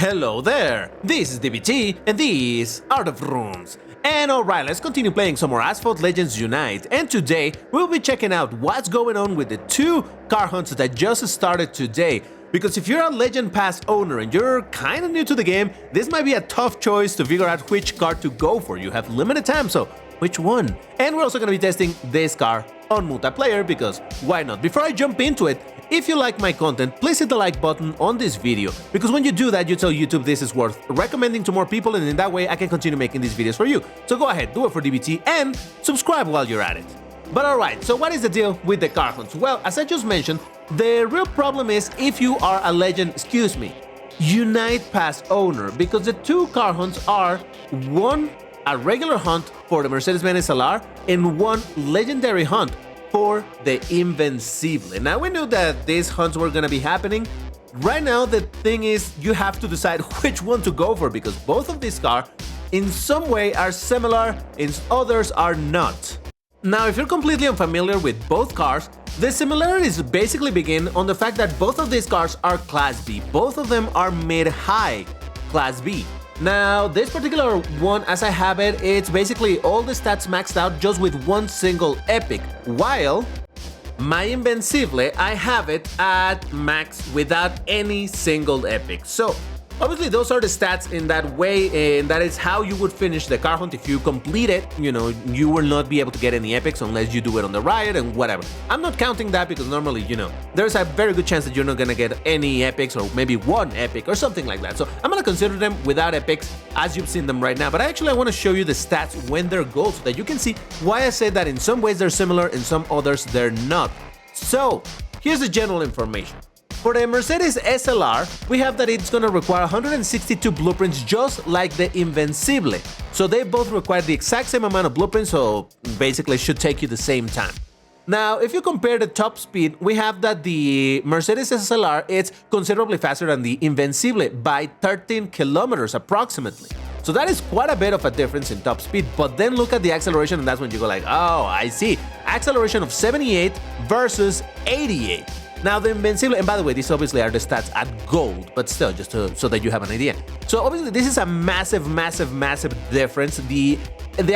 Hello there, this is DBT and these are the Runes. And alright, let's continue playing some more Asphalt Legends Unite, and today we'll be checking out what's going on with the two car hunts that just started today. Because if you're a Legend Pass owner and you're kinda new to the game, this might be a tough choice to figure out which car to go for. You have limited time, so which one? And we're also gonna be testing this car on multiplayer because why not? Before I jump into it, if you like my content, please hit the like button on this video, because when you do that, you tell YouTube this is worth recommending to more people, and in that way I can continue making these videos for you. So go ahead, do it for DBT and subscribe while you're at it. But alright, so what is the deal with the car hunts? Well, as I just mentioned, the real problem is if you are a Unite Pass owner, because the two car hunts are one, a regular hunt for the Mercedes-Benz SLR, and one legendary hunt for the Invencible. Now we knew that these hunts were gonna be happening. Right now the thing is you have to decide which one to go for, because both of these cars in some way are similar, in others are not. Now if you're completely unfamiliar with both cars, the similarities basically begin on the fact that both of these cars are Class B. Both of them are mid-high Class B. Now, this particular one, as I have it, it's basically all the stats maxed out just with one single epic, while my Invencible, I have it at max without any single epic. So, obviously those are the stats in that way, and that is how you would finish the car hunt. If you complete it, you know, you will not be able to get any epics unless you do it on the riot and whatever. I'm not counting that because normally, you know, there's a very good chance that you're not gonna get any epics, or maybe one epic or something like that. So I'm gonna consider them without epics as you've seen them right now. But actually I want to show you the stats when they're gold so that you can see why I say that in some ways they're similar, in some others they're not. So here's the general information. For the Mercedes SLR, we have that it's going to require 162 blueprints just like the Invencible. So they both require the exact same amount of blueprints, so basically it should take you the same time. Now, if you compare the top speed, we have that the Mercedes SLR is considerably faster than the Invencible by 13 kilometers approximately. So that is quite a bit of a difference in top speed, but then look at the acceleration and that's when you go like, oh, I see. Acceleration of 78 versus 88. Now the Invencible, and by the way, these obviously are the stats at gold, but still, just so that you have an idea. So obviously this is a massive difference. The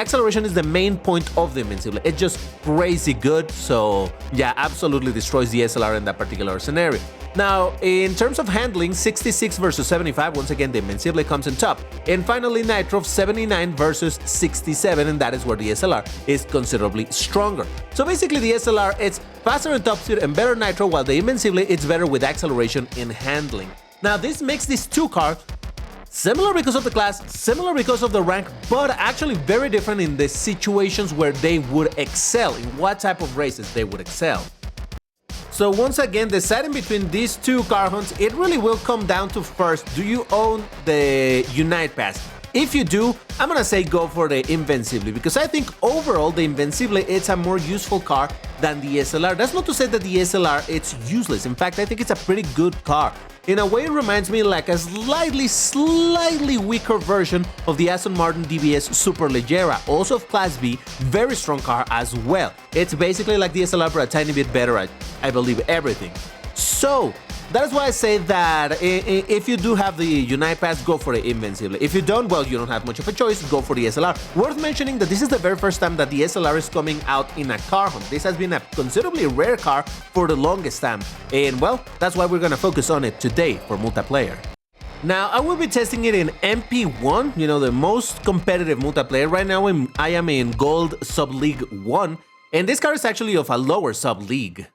acceleration is the main point of the Invencible. It's just crazy good, so yeah, absolutely destroys the SLR in that particular scenario. Now, in terms of handling, 66 versus 75, once again, the Invencible comes in top. And finally, Nitro, 79 versus 67, and that is where the SLR is considerably stronger. So basically, the SLR, it's faster in top speed and better Nitro, while the Invencible, it's better with acceleration and handling. Now, this makes these two cars similar because of the class, similar because of the rank, but actually very different in the situations where they would excel, in what type of races they would excel. So once again, deciding between these two car hunts, it really will come down to first, do you own the Unite Pass? If you do, I'm gonna say go for the Invencible, because I think overall the Invencible it's a more useful car than the SLR. That's not to say that the SLR it's useless. In fact, I think it's a pretty good car. In a way, it reminds me like a slightly weaker version of the Aston Martin DBS Superleggera, also of Class B, very strong car as well. It's basically like the SLR, but a tiny bit better at, I believe, everything. So that is why I say that if you do have the Unite Pass, go for the Invencible. If you don't, well, you don't have much of a choice, go for the SLR. Worth mentioning that this is the very first time that the SLR is coming out in a car hunt. This has been a considerably rare car for the longest time, and well, that's why we're gonna focus on it today for multiplayer. Now, I will be testing it in MP1, you know, the most competitive multiplayer. Right now, I am in Gold Sub-League 1, and this car is actually of a lower sub-league.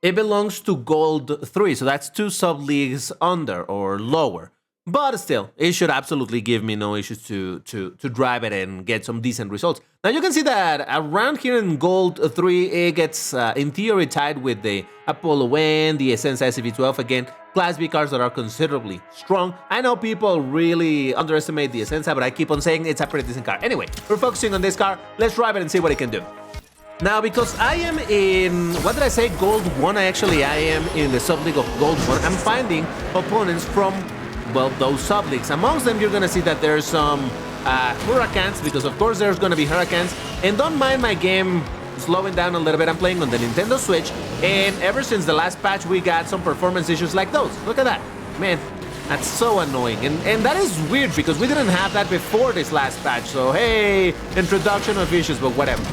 It belongs to Gold 3, so that's 2 sub-leagues under or lower. But still, it should absolutely give me no issues to drive it and get some decent results. Now you can see that around here in Gold 3, it gets in theory tied with the Apollo N, the Essenza SV12 again, Class B cars that are considerably strong. I know people really underestimate the Essenza, but I keep on saying it's a pretty decent car. Anyway, we're focusing on this car. Let's drive it and see what it can do. Now, because I am in, what did I say, Gold 1, I am in the sub-league of Gold 1, I'm finding opponents from, well, those sub-leagues. Amongst them, you're gonna see that there's some Hurricanes, because of course there's gonna be Hurricanes, and don't mind my game slowing down a little bit. I'm playing on the Nintendo Switch, and ever since the last patch, we got some performance issues like those. Look at that. Man, That's so annoying, and that is weird because we didn't have that before this last patch, so hey, introduction of issues, but whatever.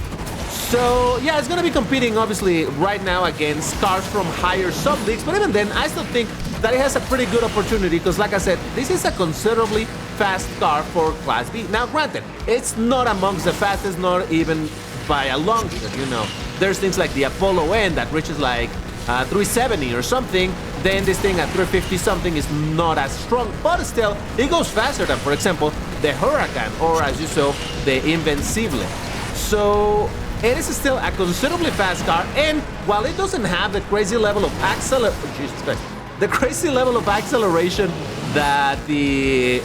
So yeah, it's gonna be competing obviously right now against cars from higher sub-leagues, but even then, I still think that it has a pretty good opportunity because like I said, this is a considerably fast car for Class B. Now granted, it's not amongst the fastest, not even by a long shot, you know. There's things like the Apollo N that reaches like 370 or something, then this thing at 350 something is not as strong, but still, it goes faster than, for example, the Huracan, or as you saw, the Invencible. So it is still a considerably fast car, and while it doesn't have the crazy level of acceleration that the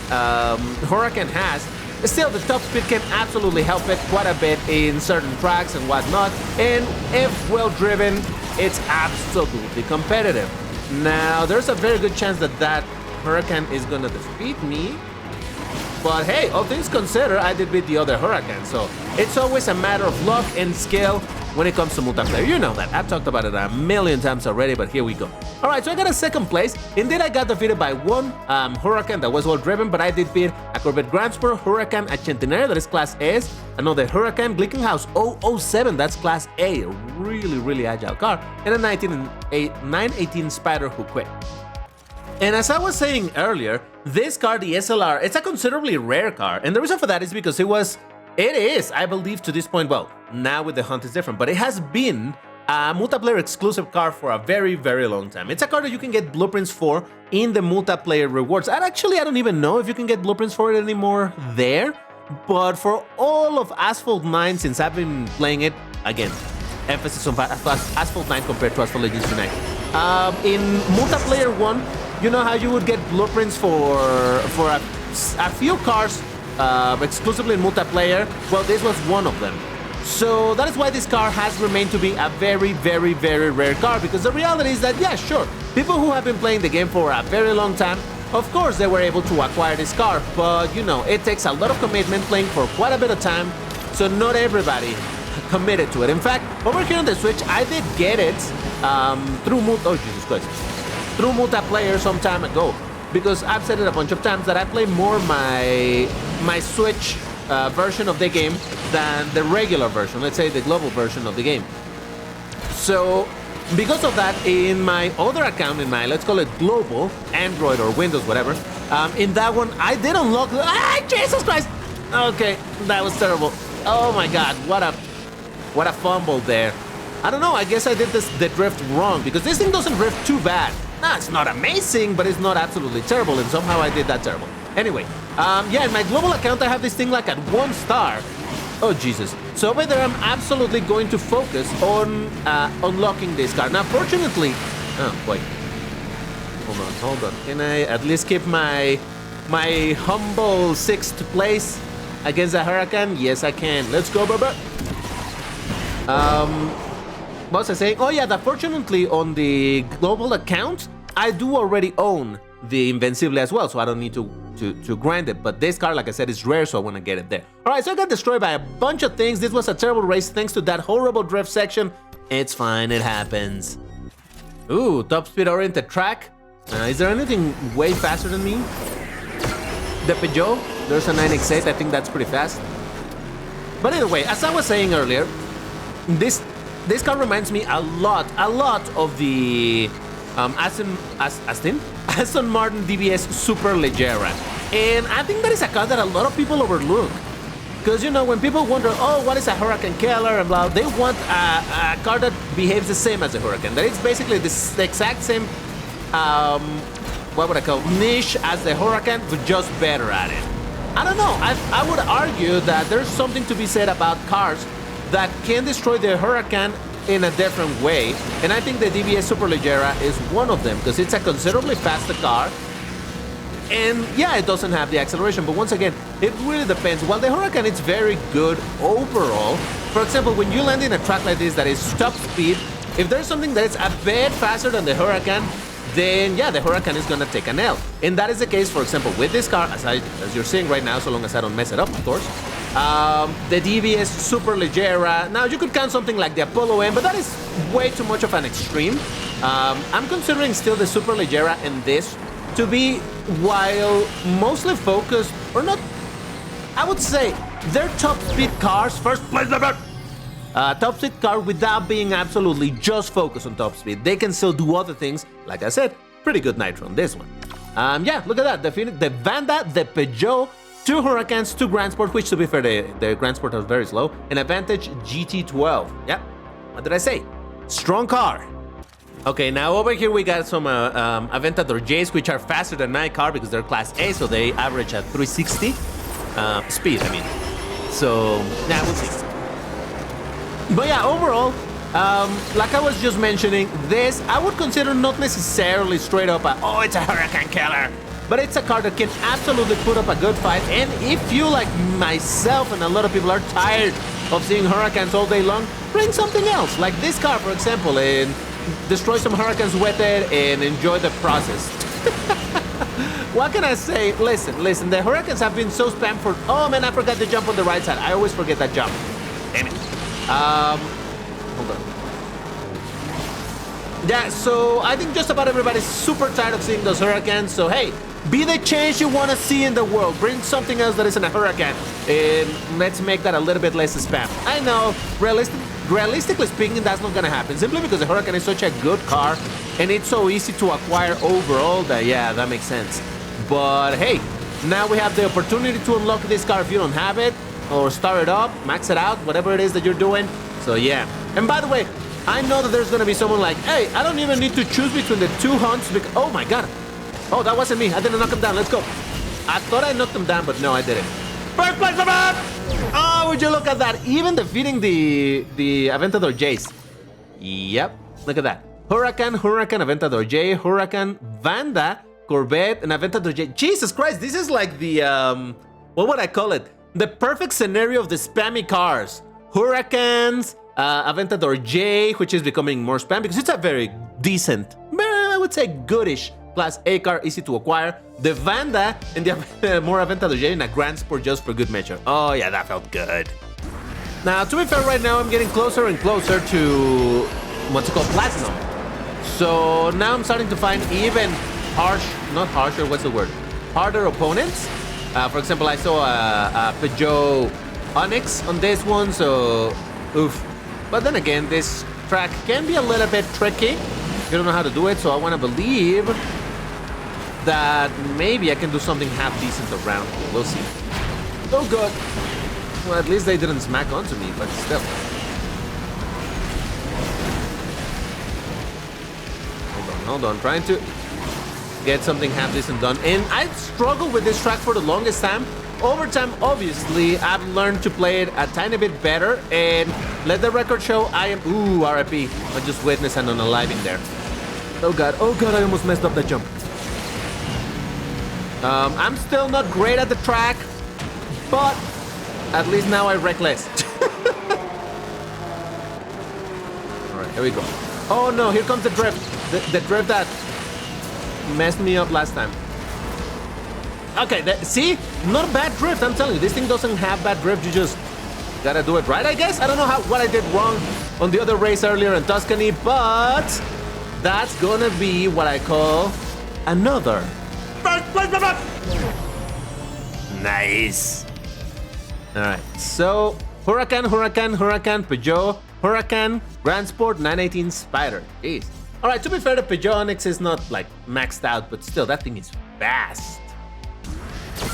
Huracan has, still the top speed can absolutely help it quite a bit in certain tracks and whatnot, and if well driven, it's absolutely competitive. Now, there's a very good chance that that Huracan is gonna defeat me. But hey, all things considered, I did beat the other Huracan, so it's always a matter of luck and skill when it comes to multiplayer. You know that. I've talked about it a million times already, but here we go. Alright, so I got a second place. Indeed, I got defeated by one Huracan that was well driven, but I did beat a Corvette Grand Sport, Huracan, a Centenario, that is Class S, another Huracan, Glickenhaus 007, that's Class A, a really, really agile car, and a 918 Spider who quit. And as I was saying earlier, this car, the SLR, it's a considerably rare car, and the reason for that is because it is, I believe to this point, well, now with the Hunt it's different, but it has been a multiplayer exclusive car for a very, very long time. It's a car that you can get blueprints for in the multiplayer rewards. And actually, I don't even know if you can get blueprints for it anymore there, but for all of Asphalt 9, since I've been playing it, again, emphasis on Asphalt 9 compared to Asphalt Legends Unite. In multiplayer 1, you know how you would get blueprints for a few cars exclusively in multiplayer? Well, this was one of them. So that is why this car has remained to be a very, very, very rare car, because the reality is that, yeah, sure, people who have been playing the game for a very long time, of course they were able to acquire this car, but you know, it takes a lot of commitment playing for quite a bit of time, so not everybody committed to it. In fact, over here on the Switch, I did get it through multiplayer some time ago, because I've said it a bunch of times that I play more my Switch version of the game than the regular version, let's say the global version of the game. So because of that, in my other account, in my, let's call it global, Android or Windows, whatever, in that one, I did unlock, Jesus Christ! Okay, that was terrible. Oh my God, what a fumble there. I don't know, I guess I did the drift wrong, because this thing doesn't drift too bad. Nah, it's not amazing, but it's not absolutely terrible, and somehow I did that terrible. Anyway, yeah, in my global account, I have this thing like at 1 star. Oh, Jesus. So over there, I'm absolutely going to focus on unlocking this car. Now, fortunately... Oh, wait. Hold on. Can I at least keep my humble 6th place against the Huracan? Yes, I can. Let's go, baby. What was I saying? Oh, yeah, that fortunately on the global account, I do already own the Invencible as well, so I don't need to grind it. But this car, like I said, is rare, so I want to get it there. Alright, so I got destroyed by a bunch of things. This was a terrible race thanks to that horrible drift section. It's fine, it happens. Ooh, top speed oriented track. Is there anything way faster than me? The Peugeot, there's a 9X8, I think that's pretty fast. But anyway, as I was saying earlier, this car reminds me a lot of the Aston Martin DBS Superleggera. And I think that is a car that a lot of people overlook. Because, you know, when people wonder, oh, what is a Huracan killer and blah, they want a car that behaves the same as a Huracan. That it's basically the exact same, what would I call, niche as the Huracan, but just better at it. I don't know, I would argue that there's something to be said about cars that can destroy the Huracan in a different way, and I think the DBS Superleggera is one of them, because it's a considerably faster car, and yeah, it doesn't have the acceleration, but once again, it really depends. While the Huracan is very good overall, for example, when you land in a track like this that is top speed, if there's something that is a bit faster than the Huracan, then yeah, the Huracan is gonna take an L. And that is the case, for example, with this car, as you're seeing right now, so long as I don't mess it up, of course. The DBS Superleggera. Now, you could count something like the Apollo M, but that is way too much of an extreme. I'm considering still the Superleggera and this to be, while mostly focused, or not, I would say, they're top speed cars, first place ever. Top speed car without being absolutely just focused on top speed. They can still do other things. Like I said, pretty good nitro on this one. Yeah, look at that. The Vanda, the Peugeot, 2 Huracans, 2 Grand Sport, which to be fair, the Grand Sport are very slow, and Advantage GT12. Yeah, what did I say? Strong car. Okay, now over here we got some Aventador J's, which are faster than my car because they're Class A, so they average at 360 speed, I mean. So, yeah, we'll see. But yeah, overall, like I was just mentioning, this I would consider not necessarily straight up oh, it's a Huracan killer, but it's a car that can absolutely put up a good fight. And if you, like myself and a lot of people, are tired of seeing Huracans all day long, bring something else, like this car, for example, and destroy some Huracans with it and enjoy the process. What can I say? Listen, the Huracans have been so spammed for... Oh man, I forgot to jump on the right side. I always forget that jump. Damn it. Hold on. Yeah, so I think just about everybody's super tired of seeing those Huracans. So hey, be the change you want to see in the world. Bring something else that isn't a Huracan, and let's make that a little bit less spam. I know, realistically speaking, that's not gonna happen, simply because the Huracan is such a good car and it's so easy to acquire overall that, yeah, that makes sense. But hey, now we have the opportunity to unlock this car if you don't have it, or start it up, max it out, whatever it is that you're doing. So yeah. And by the way, I know that there's gonna be someone like, hey, I don't even need to choose between the 2 hunts because... Oh my god. Oh, that wasn't me. I didn't knock him down. Let's go. I thought I knocked him down, but no, I didn't. First place, man! Oh, would you look at that? Even defeating the Aventador J's. Yep. Look at that. Huracan, Aventador J, Huracan, Vanda, Corvette, and Aventador J. Jesus Christ, this is like the, what would I call it? The perfect scenario of the spammy cars. Huracans, Aventador J, which is becoming more spam because it's a very decent, I would say goodish Class A car, easy to acquire. The Vanda and the more Aventador J in a Grand Sport just for good measure. Oh yeah, that felt good. Now, to be fair, right now I'm getting closer and closer to what's it called, Platinum. So now I'm starting to find even harder opponents. For example, I saw a Peugeot Onyx on this one, so oof. But then again, this track can be a little bit tricky. You don't know how to do it, so I want to believe that maybe I can do something half decent around here. We'll see. Oh good. Well, at least they didn't smack onto me, but still. Hold on. Trying to get something half decent done. And I struggled with this track for the longest time. Over time, obviously, I've learned to play it a tiny bit better, and let the record show I am... Ooh, RIP. I just witnessed an unaliving there. Oh god, I almost messed up that jump. I'm still not great at the track, but at least now I wreck less. Alright, here we go. Oh no, here comes the drift. The drift that messed me up last time. Okay, see? Not a bad drift, I'm telling you. This thing doesn't have bad drift, you just gotta do it right, I guess? I don't know what I did wrong on the other race earlier in Tuscany, but that's gonna be what I call another first place. Nice. Alright, so Huracan, Peugeot, Huracan, Grand Sport, 918 Spider. Jeez. Alright, to be fair, the Peugeot Onyx is not like maxed out, but still, that thing is fast.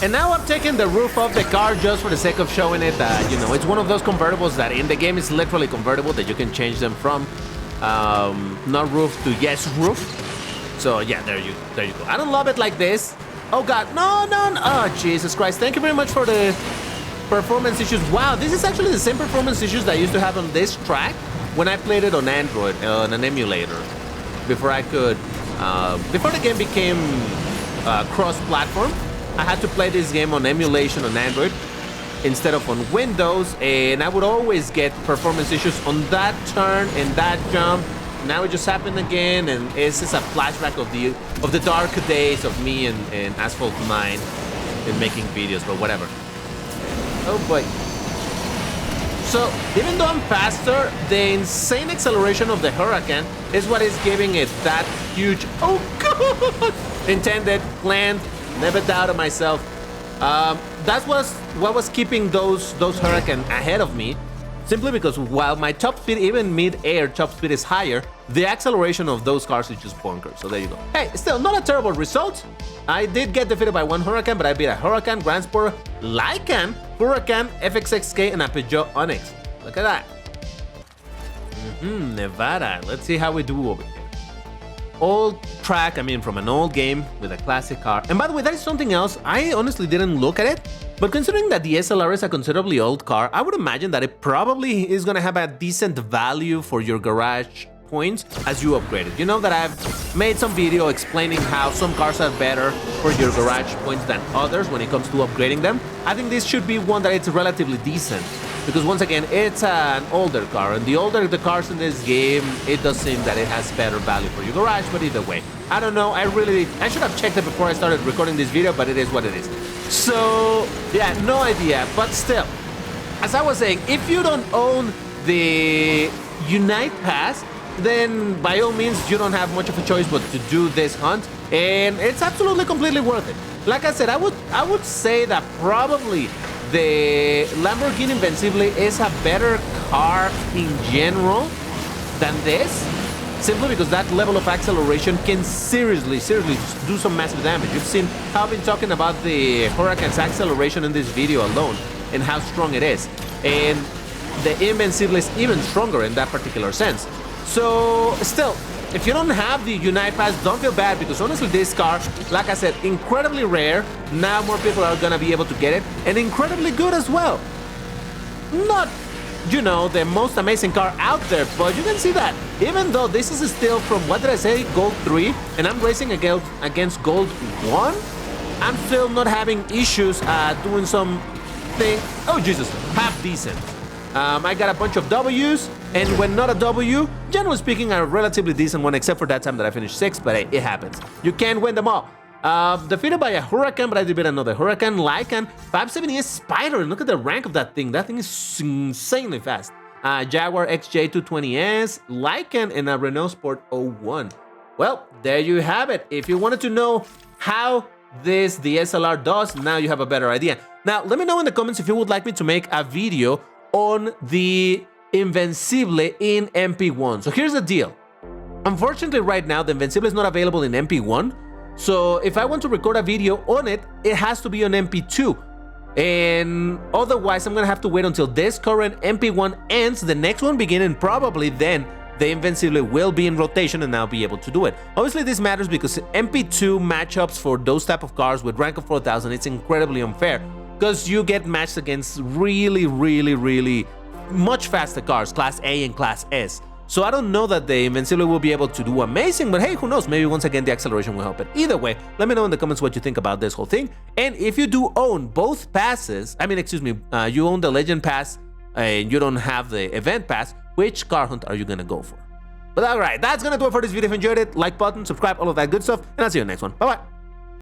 And now I'm taking the roof off the car just for the sake of showing it that, you know, it's one of those convertibles that in the game is literally convertible, that you can change them from not roof to yes roof. So yeah, there you go. I don't love it like this. Oh god, no. Oh Jesus Christ, thank you very much for the performance issues. Wow, this is actually the same performance issues that I used to have on this track when I played it on Android, on an emulator. Before I could, before the game became cross-platform, I had to play this game on emulation on Android instead of on Windows, and I would always get performance issues on that turn and that jump. Now it just happened again, and it's just a flashback of the dark days of me and Asphalt 9 and making videos, but whatever. Oh boy. So, even though I'm faster, the insane acceleration of the Huracan is what is giving it that huge... Oh god! intended, planned, never doubted myself. That was what was keeping those Huracan ahead of me. Simply because while my top speed, even mid-air top speed is higher, the acceleration of those cars is just bonkers. So there you go. Hey, still not a terrible result. I did get defeated by one Huracan, but I beat a Huracan, Grand Sport, Lycan, Huracan, FXXK, and a Peugeot Onyx. Look at that. Nevada. Let's see how we do over here. Old track, I mean from an old game with a classic car. And by the way, that is something else. I honestly didn't look at it, but considering that the SLR is a considerably old car, I would imagine that it probably is going to have a decent value for your garage points as you upgrade it. You know that I've made some video explaining how some cars are better for your garage points than others when it comes to upgrading them. I think this should be one that it's relatively decent. Because once again, it's an older car, and the older the cars in this game, it does seem that it has better value for your garage, but either way. I don't know, I should have checked it before I started recording this video, but it is what it is. So, yeah, no idea, but still. As I was saying, if you don't own the Unite Pass, then by all means, you don't have much of a choice but to do this hunt, and it's absolutely completely worth it. Like I said, I would say that probably the Lamborghini Invencible is a better car in general than this, simply because that level of acceleration can seriously do some massive damage. You've seen how I've been talking about the Huracan's acceleration in this video alone and how strong it is, and the Invencible is even stronger in that particular sense. So still, if you don't have the Unite Pass, don't feel bad, because honestly this car, like I said, incredibly rare. Now more people are gonna be able to get it, and incredibly good as well. Not, you know, the most amazing car out there, but you can see that even though this is still from, what did I say, Gold 3, and I'm racing against Gold 1, I'm still not having issues doing something, oh Jesus, half decent. I got a bunch of W's, and when not a W, generally speaking, a relatively decent one, except for that time that I finished 6th, but hey, it happens. You can't win them all. Defeated by a Huracan, but I did beat another Huracan, Lycan, 570S Spider, and look at the rank of that thing. That thing is insanely fast. Jaguar XJ220S, Lycan, and a Renault Sport 01. Well, there you have it. If you wanted to know how the SLR does, now you have a better idea. Now, let me know in the comments if you would like me to make a video on the Invencible in MP1. So here's the deal. Unfortunately, right now, the Invencible is not available in MP1. So if I want to record a video on it, it has to be on MP2. And otherwise, I'm gonna have to wait until this current MP1 ends, the next one beginning, probably then the Invencible will be in rotation and I'll be able to do it. Obviously, this matters because MP2 matchups for those type of cars with rank of 4000, it's incredibly unfair, because you get matched against really much faster cars, Class A and Class S. So I don't know that the Invencible will be able to do amazing, but hey, who knows? Maybe once again the acceleration will help it. Either way, let me know in the comments what you think about this whole thing. And if you do own both passes, you own the Legend Pass and you don't have the Event Pass, which car hunt are you gonna go for? But alright, that's gonna do it for this video. If you enjoyed it, like button, subscribe, all of that good stuff, and I'll see you in the next one. Bye bye.